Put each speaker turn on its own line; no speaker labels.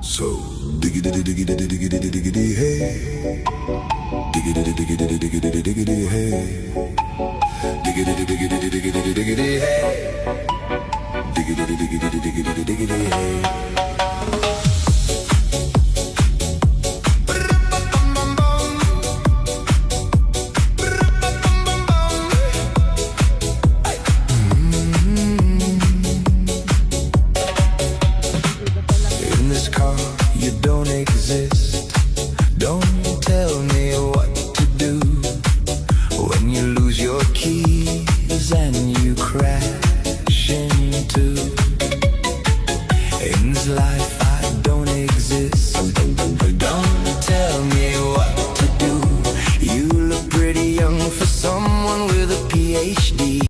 So diggity diggity diggity diggity hey, diggity diggity diggity diggity hey, diggity diggity diggity diggity hey, diggity diggity diggity diggity hey. You don't exist. Don't tell me what to do when you lose your keys and you crash into